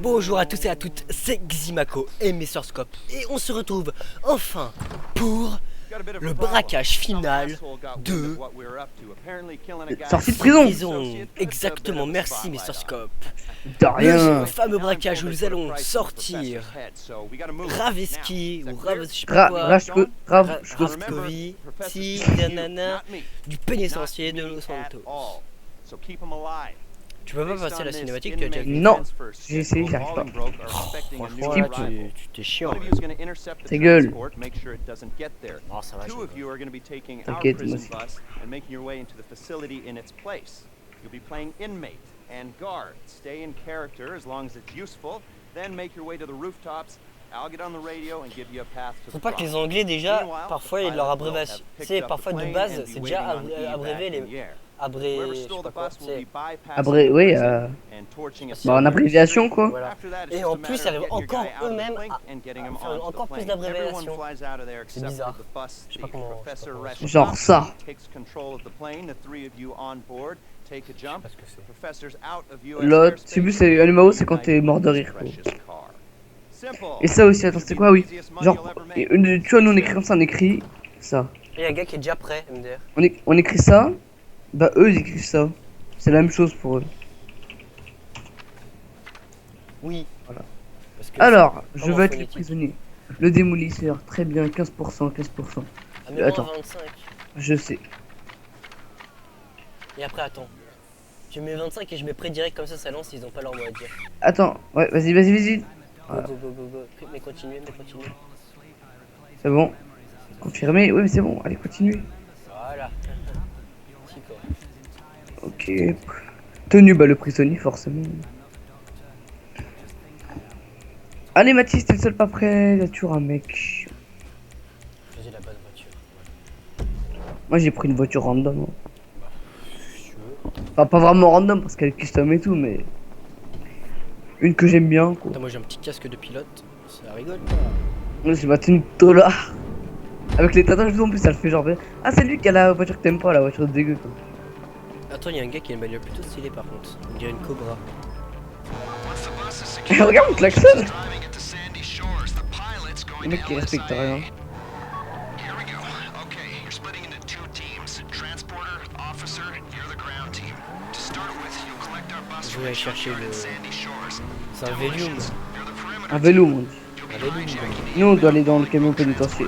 Bonjour à tous et à toutes, c'est Ximako et Scope et on se retrouve enfin pour le braquage final de sortie de prison. Exactement, merci Scope. De rien. Le fameux braquage où nous allons sortir Raveski ou Rav, je sais pas quoi, Ravskovi, nanana, du pénitencier de Los Santos. Tu peux pas passer à la cinématique, tu as déjà vu? Non, j'ai essayé, j'arrive pas. Franchement, là, tu t'es chiant. Ta gueule. Oh, ça va, T'inquiète, moi aussi. You'll be playing inmate and guard. Stay in character as long as it's useful. Then make your way to the rooftops. I'll get on the radio and give you a path to the Faut pas que les front. Anglais déjà, parfois ils leur abréviation. Tu sais, parfois de base, c'est déjà abrévé les abré. Je sais pas quoi, c'est Abré, oui, bah, en abréviation quoi. voilà. Et en plus, ils arrivent encore eux-mêmes à faire encore plus d'abréviation. C'est bizarre. Je sais pas comment. Genre ça. L'autre, c'est un numéro, c'est quand t'es mort de rire quoi. Et ça aussi, attends, c'est quoi? Oui, genre, tu vois, nous on écrit comme ça, on écrit ça. Et il y a un gars qui est déjà prêt, MDR. On écrit ça, bah eux ils écrivent ça. C'est la même chose pour eux. Oui. Voilà. Parce que Alors, c'est je veux être le phonétique. prisonnier. Le démolisseur, très bien, 15%, 15%. Ah, mais Attends. moi, 25. Je sais. Et après, attends. Je mets 25 et je mets prêt direct comme ça lance, ils ont pas leur mot à dire. Attends, ouais, vas-y. Voilà. Go. Mais continuez. C'est bon. Confirmé. Oui, mais c'est bon. Allez, continue. Voilà. Si, quoi. Ok. Tenu, bah le prisonnier, forcément. Allez, Mathis, t'es le seul pas prêt. Là, tu auras un mec. J'ai la bonne voiture. Moi, j'ai pris une voiture random. Si tu veux. Enfin, pas vraiment random parce qu'elle est custom et tout, mais. Une que j'aime bien, quoi. Attends, moi j'ai un petit casque de pilote. Ça rigole pas. Moi, j'ai ma tenue de tolard. Avec les tatouages en plus, ça le fait genre. Ah, c'est lui qui a la voiture que t'aimes pas, la voiture de dégueu, quoi. Attends, il y a un gars qui a une bagnole plutôt stylée par contre. On dirait une Cobra. Regarde mon klaxon. Le mec qui respecte rien. Je vais aller chercher le. C'est un Velium. Un vélo, on dit. Un Velium. Nous, on doit aller dans le camion pénitentiaire.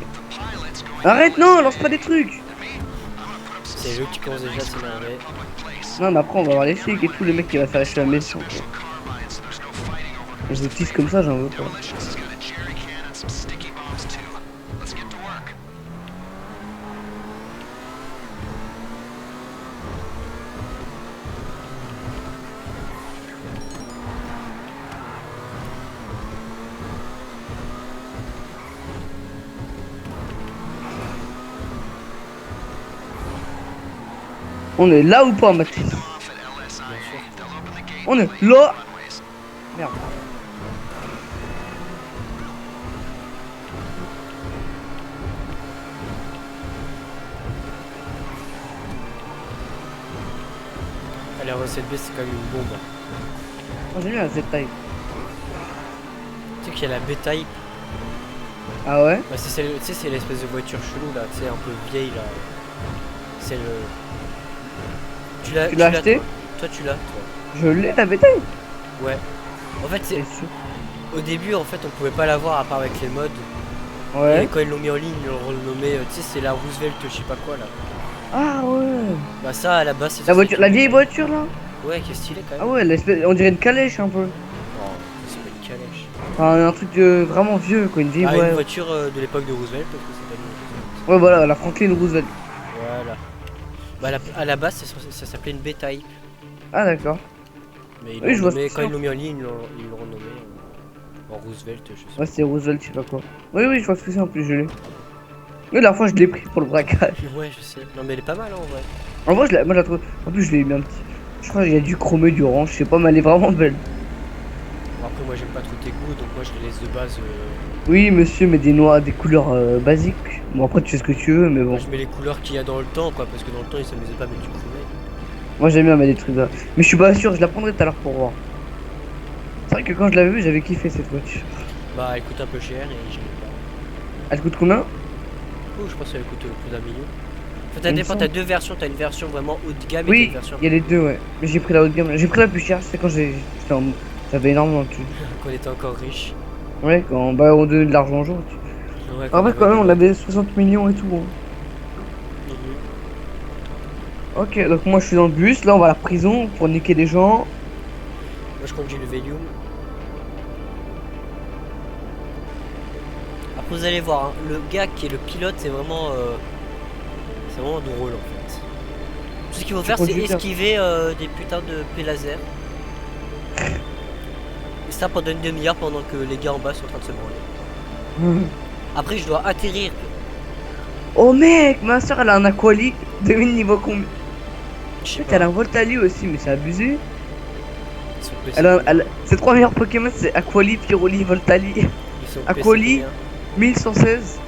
Arrête, non, lance pas des trucs. C'est eux qui commencent déjà à s'énerver. Non, mais après, on va voir les flics et tout, les mecs qui va faire lâcher la maison. Les autistes comme ça, j'en veux pas. On est là ou pas, Mathis? Bien sûr. On est là. Merde. Allez, en recette B, c'est quand même une bombe. Moi, j'aime bien cette taille. Tu sais qu'il y a la B-Type. Ah ouais? Bah, tu sais, c'est l'espèce de voiture chelou là, tu sais, un peu vieille là. C'est le. Tu l'as acheté? Toi, tu l'as, toi. Je l'ai, la bétail. Ouais. En fait, c'est. C'est sûr. Au début, en fait, on pouvait pas l'avoir à part avec les mods. Et Ouais. quand ils l'ont mis en ligne, ils l'ont renommé. Tu sais, c'est la Roosevelt, je sais pas quoi là. Ah ouais. Bah, ça, à la base, c'est. La voiture, la vieille voiture là. Ouais, qui est stylée quand même. Ah ouais, on dirait une calèche un peu. Oh, c'est pas une calèche. Enfin, un truc de vraiment vieux quoi, une vieille Ah, ouais. une voiture de l'époque de Roosevelt, parce que c'est pas une Roosevelt. Ouais, voilà, la Franklin Roosevelt. Voilà. Bah, à la base, ça s'appelait une B-Type. Ah d'accord. Mais Oui, je vois quand ce que ils l'ont mis en ligne, ils l'ont renommé en Roosevelt, je sais Ouais, c'est Roosevelt, je sais pas quoi. Oui, je vois ce que c'est en plus, je l'ai. Oui, la fois je l'ai pris pour le braquage. pas. Ouais, je sais. Non, mais elle est pas mal hein, en vrai. En vrai, moi je la trouve. En plus, je l'ai mis un petit. Je crois qu'il y a du chromé, du orange, je sais pas, mais elle est vraiment belle. Bon, après, moi, j'aime pas trop tes goûts, donc moi, je les laisse de base. Oui, monsieur, mais des noix, des couleurs basiques. Bon, après, tu fais ce que tu veux, mais bon. Moi, je mets les couleurs qu'il y a dans le temps, quoi, parce que dans le temps, ils s'amusaient pas à mettre du chromé. Moi, j'aime bien mettre des trucs là. Mais je suis pas sûr, je la prendrai tout à l'heure pour voir. vrai que quand je l'avais vu, j'avais kiffé cette voiture. Bah, elle coûte un peu cher et j'aime pas. Elle coûte combien? Oh, je pense qu'elle coûte plus d'un million. En fait, ça dépend, t'as deux versions. T'as une version vraiment haut de gamme et Oui, une version. il y a les deux, ouais. Mais j'ai pris la haut de gamme. J'ai pris la plus chère, c'est quand j'avais énormément de thunes. Quand on était encore riche. Ouais, quand bah, on donnait de l'argent aux gens. Ouais, En vrai, quand même, on avait 60 millions et tout. Hein. Ok, donc moi je suis dans le bus. Là, on va à la prison pour niquer des gens. Moi, je conduis le Velium. Après, vous allez voir, hein, le gars qui est le pilote, c'est vraiment drôle en fait. Tout ce qu'il faut faire, c'est esquiver des putains de P laser. Et ça pendant une demi-heure pendant que les gars en bas sont en train de se branler. Après, je dois atterrir. Oh mec, ma soeur elle a un Aquali. Devine niveau combien? Je sais Elle a pas. un Voltali aussi, mais c'est abusé. Ils sont PC Ses trois meilleurs Pokémon c'est Aquali, Pyroli, Voltali. Ils sont PC Aquali combien 1116,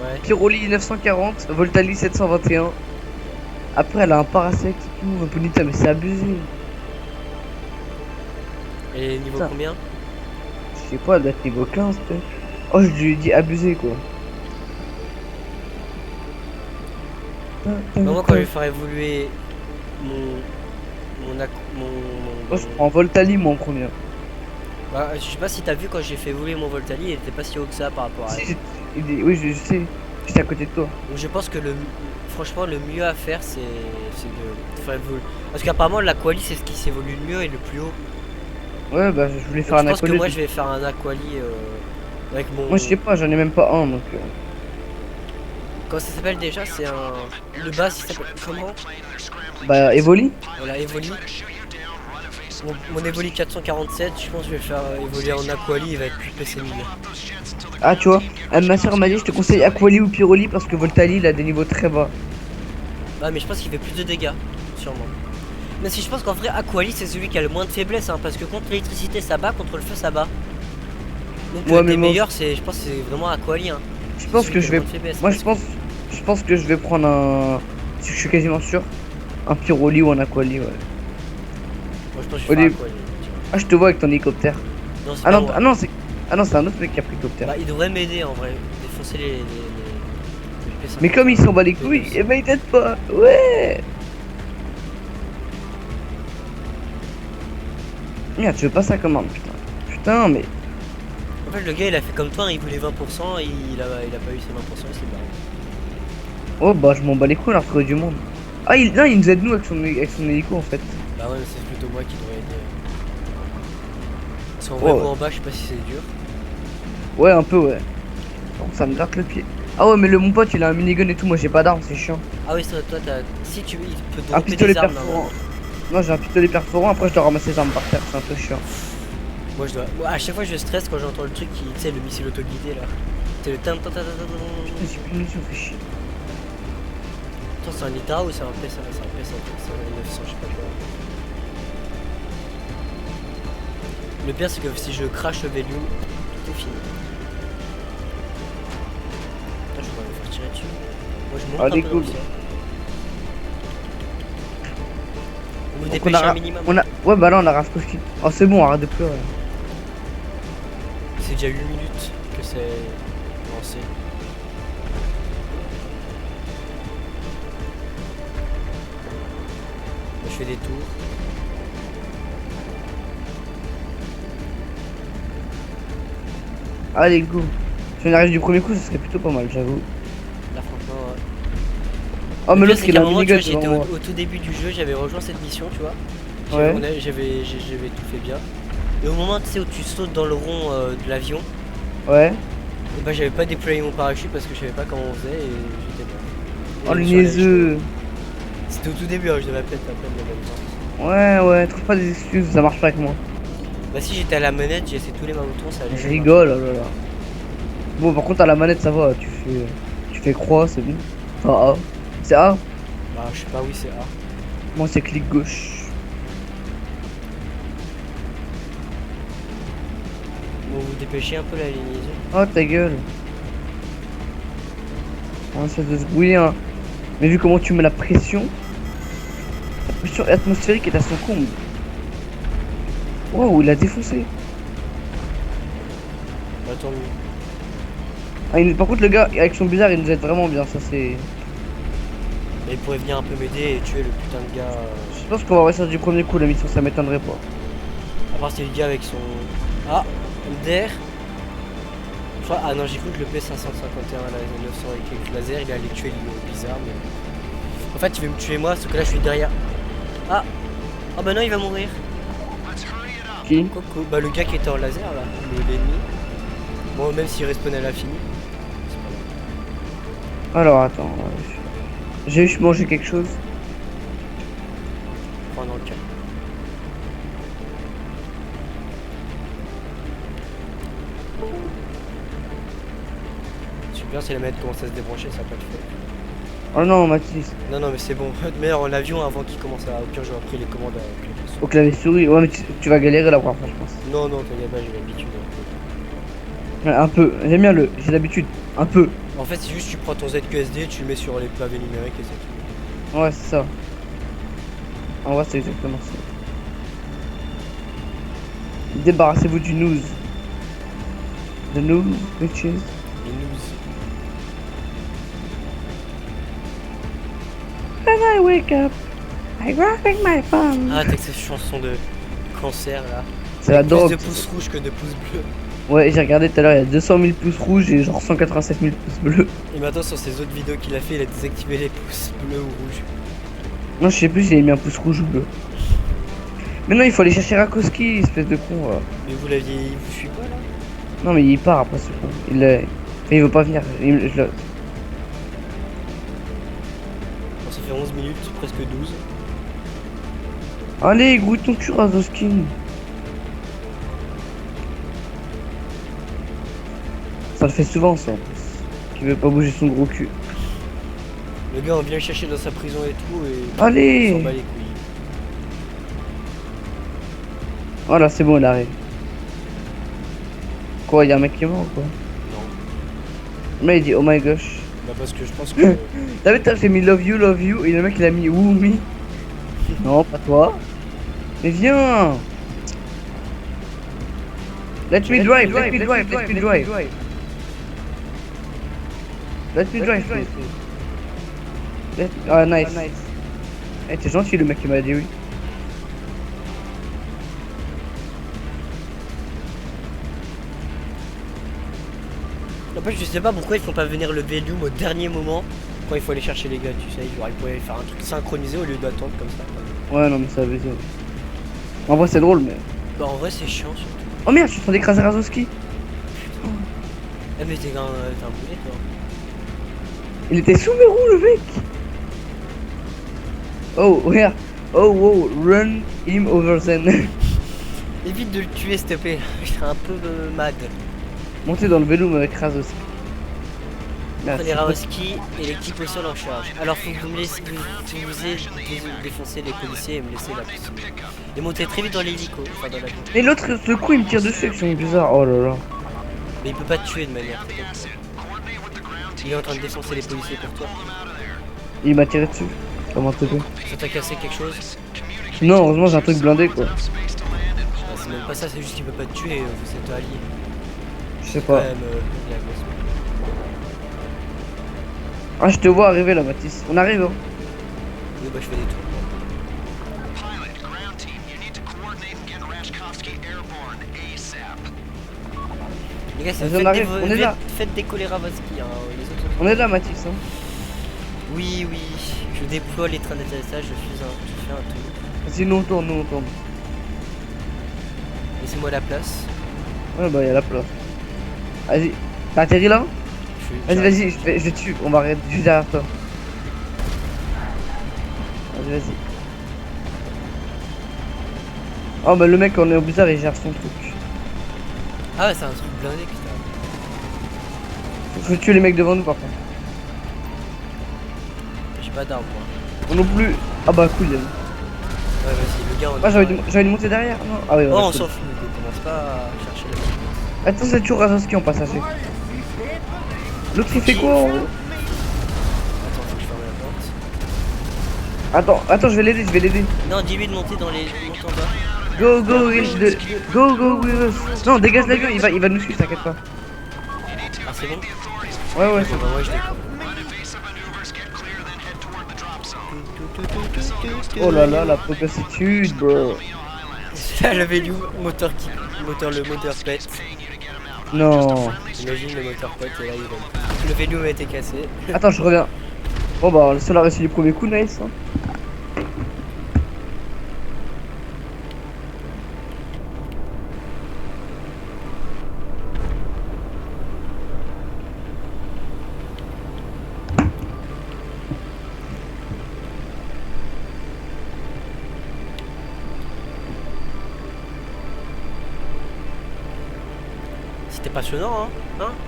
Ouais. Pyroli 940, Voltali 721. Après elle a un Parasect et tout, un Ponyta, mais c'est abusé. Et niveau Ça. combien? Je sais pas, elle doit être niveau 15 peut-être. Oh, je lui ai dit abusé quoi. Moi, quand je vais faire évoluer Moi je prends Voltali moi en premier. Bah, je sais pas si t'as vu quand j'ai fait évoluer mon Voltali, il était pas si haut que ça par rapport à elle. Si, oui, je sais, j'étais à côté de toi. Donc je pense que franchement le mieux à faire c'est de faire évoluer. Parce qu'apparemment la Quali c'est ce qui s'évolue le mieux et le plus haut. Ouais, bah je voulais faire Donc, un je pense que Aquali. moi je vais faire un Aquali avec mon... Moi je sais pas, j'en ai même pas un donc. Comment ça s'appelle déjà? C'est un... Le bas il s'appelle comment? Bah Evoli. Voilà, Evoli. Mon Evoli 447, je pense que je vais le faire évoluer en Aquali, il va être plus PC 1000. Ah tu vois, ma soeur m'a dit je te conseille Aquali ou Pyroli parce que Voltali il a des niveaux très bas. Ah mais je pense qu'il fait plus de dégâts, sûrement. Mais si je pense qu'en vrai Aquali c'est celui qui a le moins de faiblesse hein, parce que contre l'électricité ça bat, contre le feu ça bat. Donc Ouais, les mais meilleurs c'est, je pense que c'est vraiment Aquali hein. Je pense que je vais. Moi je pense que je vais prendre un. Je suis quasiment sûr. Un Pyroli ou un Aquali, ouais. Moi je pense que je vais faire Aquali. Ah je te vois avec ton hélicoptère. Non, Ah non, ah non c'est un autre mec qui a pris l'hélicoptère. Bah il devrait m'aider en vrai, défoncer les P5. Mais comme il s'en bat les couilles, et bah il t'aide pas. Ouais. Merde, tu veux pas ça commande, putain. Putain, mais. En fait le gars il a fait comme toi, hein, il voulait 20% et il a pas eu ses 20%, il s'est barré. Oh bah je m'en bats les couilles, alors trouver du monde. Ah non, il nous aide nous avec son hélico en fait. Bah ouais, c'est plutôt moi qui devrais aider. Parce qu'en vrai, en bas, je sais pas si c'est dur. Ouais, un peu, ouais. Bon, ça me gratte le pied. Ah ouais, mais mon pote il a un minigun et tout, moi j'ai pas d'armes, c'est chiant. Ah oui, c'est vrai, toi, si tu veux, il peut te Un dropper pistolet des armes. perforant. Non, j'ai un pistolet perforant, après je dois ramasser les armes par terre, c'est un peu chiant. Moi, à chaque fois, je stresse quand j'entends le truc qui, tu sais, le missile auto-guidé là. C'est le tin tin tin tin tin. Putain, j'ai plus de munitions, fait chier. Attends, c'est un Itra ou c'est un P5? C'est un P5, c'est un 900, je sais pas quoi. Le pire, c'est que si je crache le Velium, tout est fini. Putain, je vais me faire tirer dessus. Moi, je monte un peu dans le ciel. Vous vous dépêchez un minimum. Ouais, bah là on a Raskowski. Oh, c'est bon, arrête de pleurer. C'est déjà 8 minutes que c'est lancé. Je fais des tours. Allez, go. Si on arrive du premier coup, ce serait plutôt pas mal, j'avoue. Là, franchement, ouais. Oh, mais l'autre il a un minigun. J'étais au tout début du jeu, j'avais rejoint cette mission, tu vois. Ouais. J'avais tout fait bien. Et au moment, tu sais, où tu sautes dans le rond de l'avion, ouais. Et bah, j'avais pas déployé mon parachute parce que je savais pas comment on faisait et j'étais mort. Oh, le niaiseux. C'était au tout début, hein, je devais peut-être à peine de la même temps. Ouais, trouve pas des excuses, ça marche pas avec moi. Bah, si j'étais à la manette, j'ai essayé tous les boutons, ça allait. Je rigole, oh là là. Bon, par contre, à la manette, ça va, tu fais croix, c'est bon. Ah, A. C'est A? Bah, je sais pas, oui, c'est A. Moi, c'est clic gauche. Bon, vous dépêchez un peu la liaison. Oh, ta gueule. On essaie de se brouiller, hein. Mais vu comment tu mets la pression atmosphérique est à son comble. Wow, il a défoncé. Bah tant mieux. Ah, par contre, le gars, avec son bizarre, il nous aide vraiment bien. Ça, c'est. Mais il pourrait venir un peu m'aider et tuer le putain de gars. Je pense qu'on va réussir du premier coup la mission, ça m'étonnerait pas. À part c'est le gars avec son. Ah, MDR. Je crois... Ah non, j'ai cru que le P551 à la 900 avec quelques lasers, il allait tuer le bizarre. Mais... En fait, il veut me tuer moi, sauf que là je suis derrière. Ah. Ah bah non, il va mourir. Qui? Coco. Bah le gars qui était en laser là, l'ennemi. Bon, même s'il respawn à l'infini. Alors, attends. J'ai juste mangé quelque chose. Prends dans le cas. Super, si la manette commence à se débrancher, ça va pas le faire. Oh non, Mathis. Non, non, mais c'est bon. Mais en avion, avant qu'il commence à. Au pire, j'aurais pris les commandes à clavier souris. Au clavier souris. Ouais, mais tu vas galérer la première fois, je pense. Non, non, t'inquiète pas, j'ai l'habitude. Ouais, un peu. J'aime bien le. J'ai l'habitude. Un peu. En fait, c'est juste tu prends ton ZQSD, tu le mets sur les claviers numériques et c'est tout. Ouais, c'est ça. En vrai, c'est exactement ça. Débarrassez-vous du news. The news, bitches. Les news. When I wake up, I grabbing my phone. Ah, t'as que cette chanson de cancer là. C'est la Avec drogue. plus de pouces rouges que de pouces bleus. Ouais, j'ai regardé tout à l'heure, il y a 200 000 pouces rouges et genre 187 000 pouces bleus. Et maintenant, sur ses autres vidéos qu'il a fait, il a désactivé les pouces bleus ou rouges. Non, je sais plus s'il a mis un pouce rouge ou bleu. Mais non, il faut aller chercher Rakowski, espèce de con. Mais vous l'aviez. Il vous suit pas là? Non, mais il part après ce con. Il veut pas venir. Bon, ça fait 11 minutes, presque 12. Allez, grouille ton cul, Razowski. Ça le fait souvent, ça, en plus. Qui veut pas bouger son gros cul. Le gars, on vient le chercher dans sa prison et tout, et. Allez. Il s'en bat les couilles. Voilà, c'est bon, il arrive. Quoi, y'a un mec qui est mort ou quoi? Non. Mais il dit oh my gosh. Bah, parce que je pense que. T'as vu, j'ai mis love you, et le mec il a mis woo me. Non, pas toi. Mais viens. Let me drive, let me drive, let me drive. Let me drive, please. Ah, nice. Eh, t'es gentil, le mec qui m'a dit oui. En fait, je sais pas pourquoi ils font pas venir le Velium au dernier moment quand il faut aller chercher les gars, tu sais. Genre, ils pourraient faire un truc synchronisé au lieu d'attendre comme ça. Ouais, non, mais ça veut dire. En vrai, c'est drôle, mais. Bah, en vrai, c'est chiant surtout. Oh merde, je suis en train d'écraser Razowski. Eh, mais t'es un boulet, toi. Il était sous mes roues, le mec. Oh, regarde. Oh, wow, run him over then. Évite de le tuer, s'il te plaît. Je suis un peu mad. Montez dans le vélo avec Razowski. Prenez Razowski et l'équipe au sol en charge. Alors faut que vous me laissez défoncer les policiers et me laisser la possibilité. Et monter très vite dans l'hélico, enfin dans l'avion. Et l'autre, ce coup, il me tire dessus avec son bizarre. Oh là là. Mais il peut pas te tuer de manière. Il est en train de défoncer les policiers pour toi. Il m'a tiré dessus. Comment te fait? Ça t'a cassé quelque chose? Non, heureusement, j'ai un truc blindé quoi. Bah, c'est même pas ça, c'est juste qu'il peut pas te tuer, vous êtes alliés. Je sais pas. Quand même, la gosse. Ah, je te vois arriver là, Mathis. On arrive, hein. Oui, bah je fais des tours. Les gars, On arrive, on est là. Faites décoller Razowski, hein, les autres. On est là, Mathis, hein. Oui, oui, je déploie les trains d'atterrissage, je fais un tour. Vas-y, nous on tourne, nous on tourne. Laissez-moi la place. Ouais, bah, y'a la place. Vas-y. T'as atterri là? Vas-y, je vais dessus. On va arrêter juste derrière toi. Vas-y, vas-y. Oh, bah, le mec, on est au bizarre, il gère son truc. Ah ouais, c'est un truc blindé, putain. Faut tuer les mecs devant nous, par contre. J'ai pas d'arme, moi. Moi non plus. Ah, bah, cool, Ouais, vas-y, le gars, on ah, j'ai envie de monter derrière. Non. Ah, oui, oh, on cool. s'en fout, on commence pas à chercher la. Attends, c'est toujours Razowski en passager. L'autre il fait quoi en haut? Attends, faut que je ferme la porte. Attends, je vais l'aider, Non, dis-lui de monter dans les. Monte en bas. Go, go, go, go with us. Non, dégage l'avion, il va nous suivre, t'inquiète pas. Ah, c'est bon? Ouais, ouais. Bon, bah, moi je décolle. Oh là là, la progressitude, bro. Là, le vélo, le moteur pète. Non. Imagine le moteur pète et là il va. Le vélo a été cassé. Attends, je reviens. Bon bah, le seul a réussi du premier coup, nice. Hein. C'était passionnant, hein?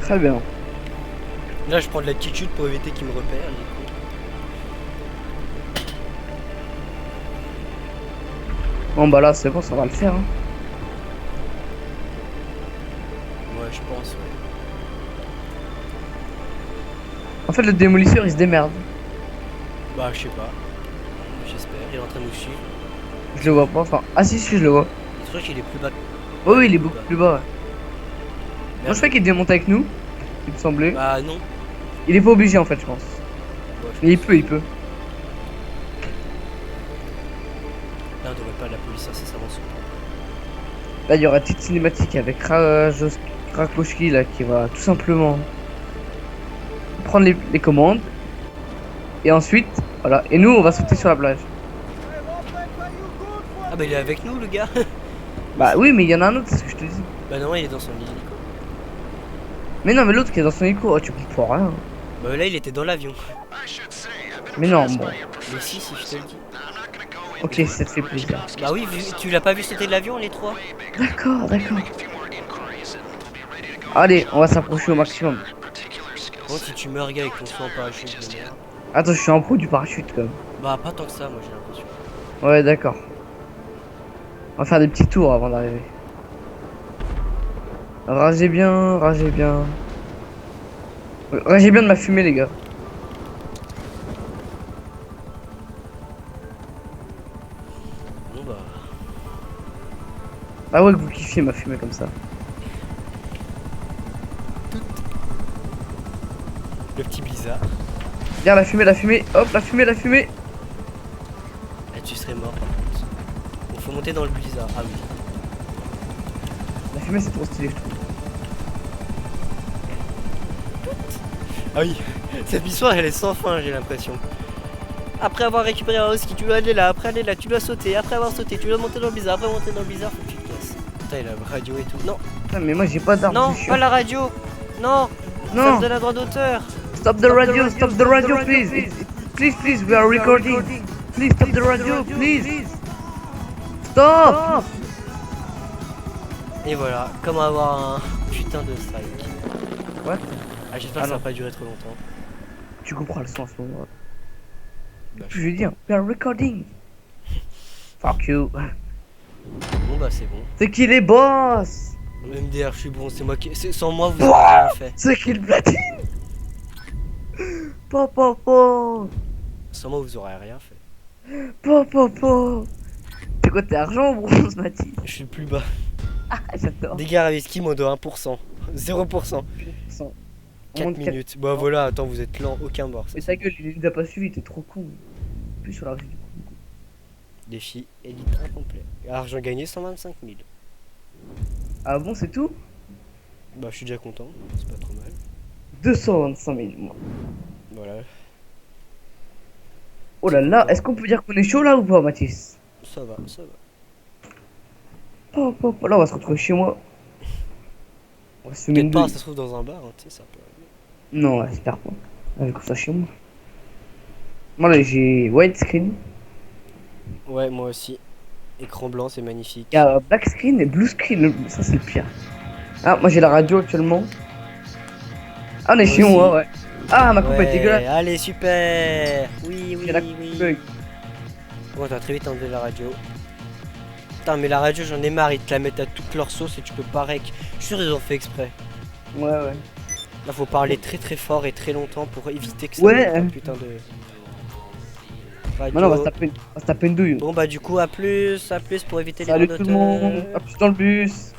Très bien. Là, je prends de l'attitude pour éviter qu'il me repère. Bon bah là, c'est bon, ça va le faire. Hein. Ouais, je pense, ouais. En fait, le démolisseur, il se démerde. Bah, je sais pas. J'espère. Il est en train de nous suivre. Je le vois pas, enfin... Ah si, si, je le vois. Je crois qu'il est plus bas. Oh oui, il est beaucoup plus bas. Ouais. Moi, je crois qu'il démonte avec nous. Il me semblait. Bah, non. Il est pas obligé, en fait, je pense. Ouais, Mais il peut, il peut. Là, on devrait pas la police incessamment sous. Là, il y aura une petite cinématique avec Rakoski, là, qui va tout simplement prendre les commandes. Et ensuite, voilà. Et nous, on va sauter sur la plage. Ah, bah, il est avec nous, le gars. Bah oui, mais il y en a un autre, c'est ce que je te dis. Bah, non, il est dans son hélico. Mais non, mais l'autre qui est dans son hélico, oh, tu comprends rien. Bah, là, il était dans l'avion. Mais non, bon. Mais si, je te le dis. Ok, ça te fait plaisir. Bah oui, tu l'as pas vu sauter de l'avion, les trois? D'accord, d'accord. Allez, on va s'approcher au maximum. Bon, si tu meurs, gars, avec ton saut en parachute, de merde. Attends, je suis en pro du parachute quand même. Bah, pas tant que ça, moi, j'ai l'impression. Ouais, d'accord. On va faire des petits tours avant d'arriver. Ragez bien, ragez bien. Ragez bien de ma fumée, les gars. Bon, bah. Ah ouais, que vous kiffiez ma fumée comme ça. Le petit blizzard. Regarde la fumée, hop, la fumée, la fumée. Là, tu serais mort, par contre. Bon, faut monter dans le blizzard. Ah oui. La fumée, c'est trop stylé, je trouve. Ah oui. Cette histoire, elle est sans fin, j'ai l'impression. Après avoir récupéré un husky, tu dois aller là. Après aller là, tu dois sauter. Après avoir sauté, tu dois monter dans le blizzard. Après monter dans le blizzard, faut que tu te casses. Putain, il a la radio et tout. Non, Putain, mais moi j'ai pas d'arme. non, pas la radio. Non, ça Non. me donne un droit d'auteur. Stop the radio, please. Please, we are recording. Please, stop the radio, please. Stop. Et voilà, comment avoir un putain de strike. What? Ah, j'espère que ça va pas durer trop longtemps. Tu comprends le son à ce moment. Bah, Je veux dire, we are recording. Fuck you. Bon, bah, c'est bon. C'est qui les boss? MDR, je suis bon, c'est moi qui. Sans moi, vous avez rien fait. C'est qui le platine? Papa. Sans moi, vous aurez rien fait. Papa. C'est quoi, t'es argent ou bronze, Mathis? Je suis le plus bas. Ah, j'adore. Dégâts avec ski, mode 1%. 0%. 4 minutes. Bah voilà, attends, vous êtes lent, aucun mort. Mais sa gueule, il nous a pas suivi, t'es trop con. Plus sur la rue du coup. Défi élite incomplet. Argent gagné 125 000. Ah bon, c'est tout? Bah, je suis déjà content, c'est pas trop mal. 225 000, moi. Voilà. Oh là là, est-ce qu'on peut dire qu'on est chaud là ou pas, Mathis? Ça va, ça va. Là, on va se retrouver chez moi. On va se fumer une Peut-être pas, douille. ça se trouve dans un bar, hein, tu sais, ça peut arriver. Non, ouais, j'espère pas. Avec ça chez moi. Moi là, j'ai widescreen. Ouais, moi aussi. Écran blanc, c'est magnifique. Il y a black screen et blue screen. Ça, c'est le pire. Ah, moi j'ai la radio actuellement. Ah, on est chez aussi. moi, ouais. Ah, ma coupe est Ouais, dégueulasse. allez, super. Oui, Il y a la oui. bug. Bon, t'as très vite enlevé la radio. Putain, mais la radio, j'en ai marre, ils te la mettent à toute leur sauce et tu peux pas rec. Je suis sûr ils ont fait exprès. Ouais, ouais. Là, faut parler très très fort et très longtemps pour éviter que ça Ouais. mette un putain de... Radio. Maintenant, on va se taper une douille. Bon bah du coup, à plus pour éviter les Salut bandes tout le monde. À plus dans le bus.